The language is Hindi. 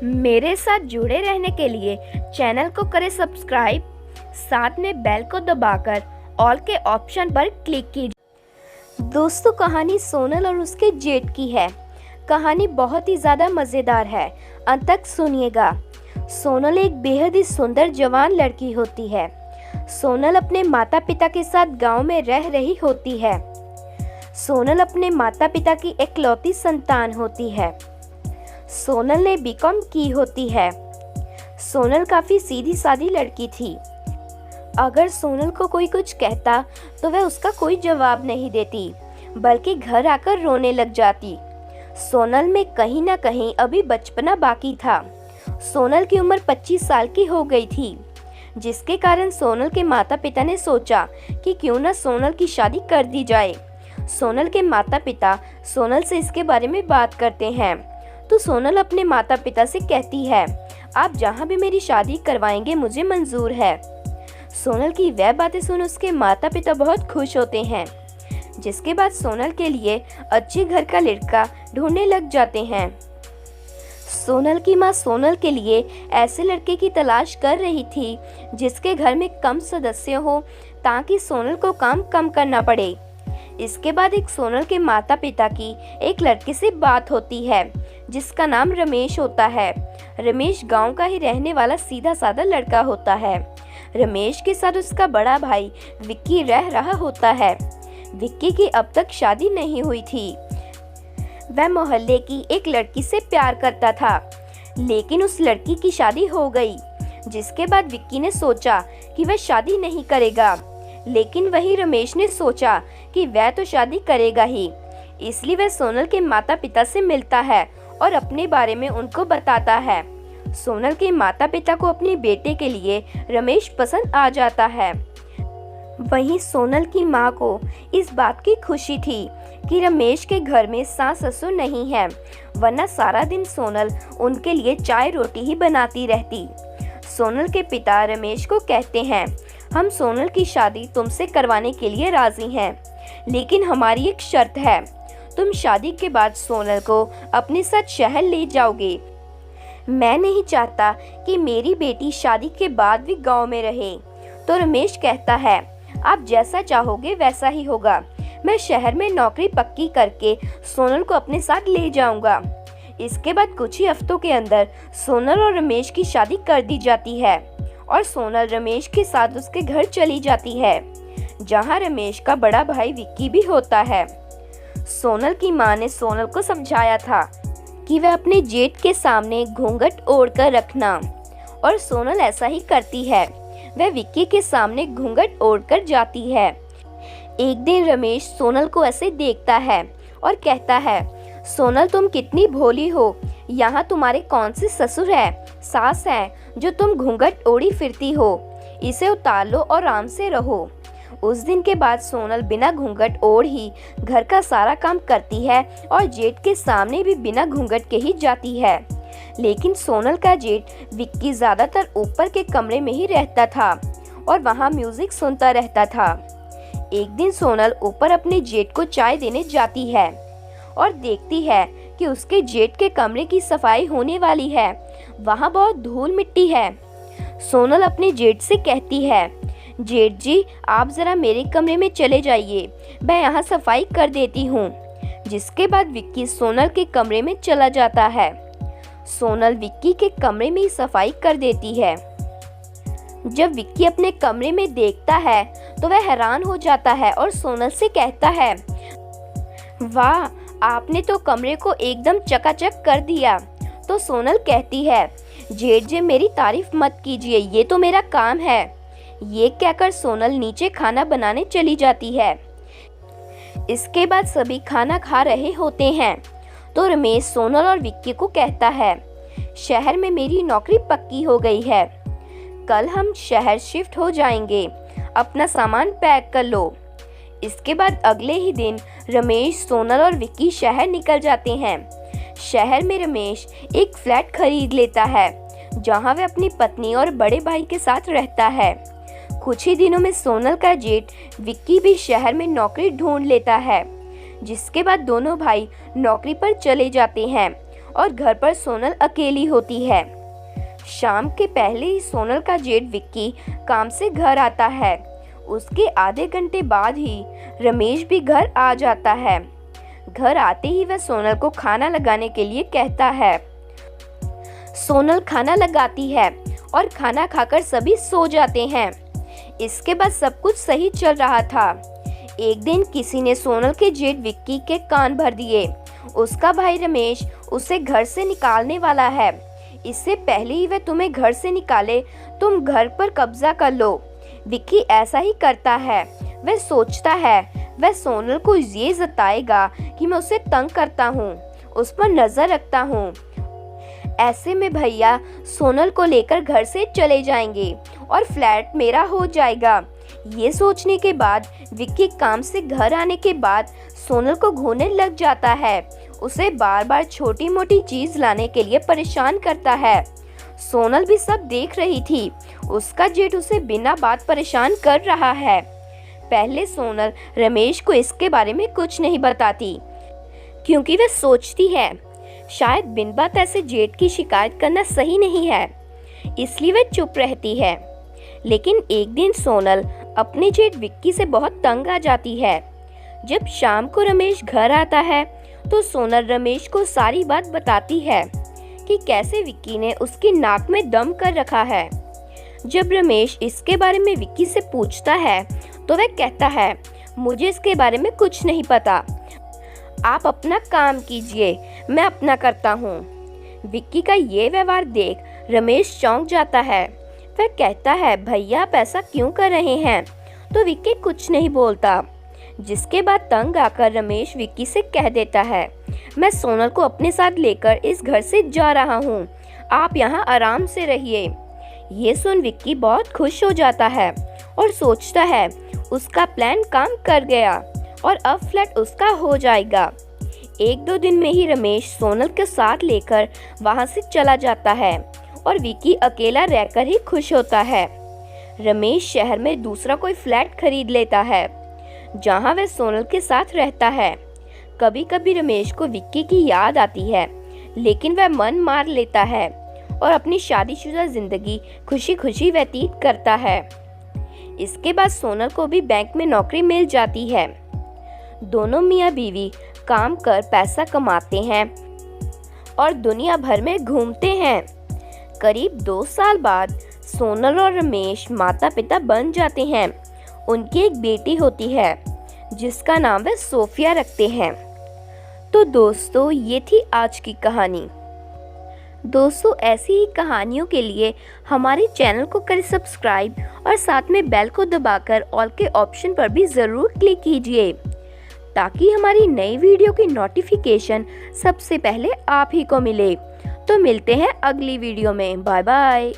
मेरे साथ जुड़े रहने के लिए चैनल को करें सब्सक्राइब, साथ में बेल को दबाकर ऑल के ऑप्शन पर क्लिक कीजिए। दोस्तों, कहानी सोनल और उसके जेठ की है। कहानी बहुत ही ज़्यादा मज़ेदार है, अंत तक सुनिएगा। सोनल एक बेहद ही सुंदर जवान लड़की होती है। सोनल अपने माता पिता के साथ गांव में रह रही होती है। सोनल अपने माता पिता की इकलौती संतान होती है। सोनल ने बीकॉम की होती है। सोनल काफ़ी सीधी सादी लड़की थी। अगर सोनल को कोई कुछ कहता तो वह उसका कोई जवाब नहीं देती, बल्कि घर आकर रोने लग जाती। सोनल में कहीं ना कहीं अभी बचपना बाकी था। सोनल की उम्र 25 साल की हो गई थी, जिसके कारण सोनल के माता पिता ने सोचा कि क्यों ना सोनल की शादी कर दी जाए। सोनल के माता पिता सोनल से इसके बारे में बात करते हैं, तो सोनल अपने माता पिता से कहती है, आप जहाँ भी मेरी शादी करवाएंगे मुझे मंजूर है। सोनल की वह बातें सुन उसके माता पिता बहुत खुश होते हैं, जिसके बाद सोनल के लिए अच्छे घर का लड़का ढूंढने लग जाते हैं। सोनल की माँ सोनल के लिए ऐसे लड़के की तलाश कर रही थी जिसके घर में कम सदस्य हो, ताकि सोनल को काम कम करना पड़े। इसके बाद एक सोनल के माता पिता की एक लड़के से बात होती है, जिसका नाम रमेश होता है। रमेश गांव का ही रहने वाला सीधा साधा लड़का होता है। रमेश के साथ उसका बड़ा भाई विक्की रह रहा होता है। विक्की की अब तक शादी नहीं हुई थी। वह मोहल्ले की एक लड़की से प्यार करता था, लेकिन उस लड़की की शादी हो गई। जिसके बाद विक्की ने सोचा कि वह शादी नहीं करेगा, लेकिन वही रमेश ने सोचा कि वह तो शादी करेगा ही। इसलिए वह सोनल के माता पिता से मिलता है और अपने बारे में उनको बताता है। सोनल के माता पिता को अपने बेटे के लिए रमेश पसंद आ जाता है। वहीं सोनल की माँ को इस बात की खुशी थी कि रमेश के घर में सास ससुर नहीं है, वरना सारा दिन सोनल उनके लिए चाय रोटी ही बनाती रहती। सोनल के पिता रमेश को कहते हैं, हम सोनल की शादी तुमसे करवाने के लिए राजी हैं, लेकिन हमारी एक शर्त है, तुम शादी के बाद सोनल को अपने साथ शहर ले जाओगे। मैं नहीं चाहता कि मेरी बेटी शादी के बाद भी गांव में रहे। तो रमेश कहता है, आप जैसा चाहोगे वैसा ही होगा। मैं शहर में नौकरी पक्की करके सोनल को अपने साथ ले जाऊंगा। इसके बाद कुछ ही हफ्तों के अंदर सोनल और रमेश की शादी कर दी जाती है और सोनल रमेश के साथ उसके घर चली जाती है, जहां रमेश का बड़ा भाई विक्की भी होता है। सोनल की मां ने सोनल को समझाया था कि वह अपने जेठ के सामने घूंघट ओढ़कर रखना, और सोनल ऐसा ही करती है। वह विक्की के सामने घूंघट ओढ़कर जाती है। एक दिन रमेश सोनल को ऐसे देखता है और कहता है, सोनल तुम कितनी भोली हो, यहाँ तुम्हारे कौन से ससुर है, सास है, जो तुम घूंघट ओढ़ी फिरती हो। इसे उतार लो और आराम से रहो। उस दिन के बाद सोनल बिना घूंघट ओढ़ ही घर का सारा काम करती है और जेठ के सामने भी बिना घूंघट के ही जाती है। लेकिन सोनल का जेठ विक्की ज्यादातर ऊपर के कमरे में ही रहता था और वहाँ म्यूजिक सुनता रहता था। एक दिन सोनल ऊपर अपने जेठ को चाय देने जाती है और देखती है कि उसके जेठ के कमरे की सफाई होने वाली है। वहाँ बहुत धूल मिट्टी है। सोनल अपने जेठ से कहती है, जेठ जी आप जरा मेरे कमरे में चले जाइए, मैं यहाँ सफाई कर देती हूँ। जिसके बाद विक्की सोनल के कमरे में चला जाता है। सोनल विक्की के कमरे में ही सफाई कर देती है। जब विक्की अपने कमरे में देखता है तो वह हैरान हो जाता है और सोनल से कहता है, वाह आपने तो कमरे को एकदम चकाचक कर दिया। तो सोनल कहती है, जेठ जी मेरी तारीफ मत कीजिए, ये तो मेरा काम है। ये कहकर सोनल नीचे खाना बनाने चली जाती है। इसके बाद सभी खाना खा रहे होते हैं तो रमेश सोनल और विक्की को कहता है, शहर में मेरी नौकरी पक्की हो गई है, कल हम शहर शिफ्ट हो जाएंगे, अपना सामान पैक कर लो। इसके बाद अगले ही दिन रमेश सोनल और विक्की शहर निकल जाते हैं। शहर में रमेश एक फ्लैट खरीद लेता है, जहां वह अपनी पत्नी और बड़े भाई के साथ रहता है। कुछ ही दिनों में सोनल का जेठ विक्की भी शहर में नौकरी ढूंढ लेता है, जिसके बाद दोनों भाई नौकरी पर चले जाते हैं और घर पर सोनल अकेली होती है। शाम के पहले ही सोनल का जेठ विक्की काम से घर आता है। उसके आधे घंटे बाद ही रमेश भी घर आ जाता है। घर आते ही वह सोनल को खाना लगाने के लिए कहता है। सोनल खाना लगाती है और खाना खाकर सभी सो जाते हैं। इसके बाद सब कुछ सही चल रहा था। एक दिन किसी ने सोनल के जेठ विक्की के कान भर दिए। उसका भाई रमेश उसे घर से निकालने वाला है। इससे पहले ही वह तुम्हें घर से निकाले, तुम घर पर कब्जा कर लो। विक्की ऐसा ही करता है। वह सोचता है वह सोनल को ये जताएगा कि मैं उसे तंग करता हूँ, उस पर नजर रखता हूँ। ऐसे में भैया सोनल को लेकर घर से चले जाएंगे और फ्लैट मेरा हो जाएगा। ये सोचने के बाद विक्की काम से घर आने के बाद सोनल को घूरने लग जाता है। उसे बार बार छोटी मोटी चीज लाने के लिए परेशान करता है। सोनल भी सब देख रही थी। उसका जेठ उसे बिना बात परेशान कर रहा है। पहले सोनल रमेश को इसके बारे में कुछ नहीं बताती, क्योंकि वह सोचती है शायद बिन बात ऐसे जेठ की शिकायत करना सही नहीं है, इसलिए वह चुप रहती है। लेकिन एक दिन सोनल अपने जेठ विक्की से बहुत तंग आ जाती है। जब शाम को रमेश घर आता है तो सोनल रमेश को सारी बात बताती है कि कैसे विक्की ने उसकी नाक में दम कर रखा है। जब रमेश इसके बारे में विक्की से पूछता है तो वह कहता है, मुझे इसके बारे में कुछ नहीं पता, आप अपना काम कीजिए, मैं अपना करता हूँ। विक्की का ये व्यवहार देख रमेश चौंक जाता है। वह कहता है, भैया आप ऐसा क्यों कर रहे हैं? तो विक्की कुछ नहीं बोलता। जिसके बाद तंग आकर रमेश विक्की से कह देता है, मैं सोनल को अपने साथ लेकर इस घर से जा रहा हूँ, आप यहाँ आराम से रहिए। ये सुन विक्की बहुत खुश हो जाता है और सोचता है उसका प्लान काम कर गया और अब फ्लैट उसका हो जाएगा। एक दो दिन में ही रमेश सोनल के साथ लेकर वहाँ से चला जाता है और विक्की अकेला रहकर ही खुश होता है। रमेश शहर में दूसरा कोई फ्लैट खरीद लेता है जहाँ वह सोनल के साथ रहता है। कभी कभी रमेश को विक्की की याद आती है, लेकिन वह मन मार लेता है और अपनी शादीशुदा जिंदगी खुशी खुशी व्यतीत करता है। इसके बाद सोनल को भी बैंक में नौकरी मिल जाती है। दोनों मियाँ बीवी काम कर पैसा कमाते हैं और दुनिया भर में घूमते हैं। करीब 2 साल बाद सोनल और रमेश माता पिता बन जाते हैं। उनकी एक बेटी होती है जिसका नाम वे सोफिया रखते हैं। तो दोस्तों, ये थी आज की कहानी। दोस्तों, ऐसी ही कहानियों के लिए हमारे चैनल को करें सब्सक्राइब और साथ में बेल को दबाकर ऑल के ऑप्शन पर भी ज़रूर क्लिक कीजिए, ताकि हमारी नई वीडियो की नोटिफिकेशन सबसे पहले आप ही को मिले। तो मिलते हैं अगली वीडियो में। Bye bye.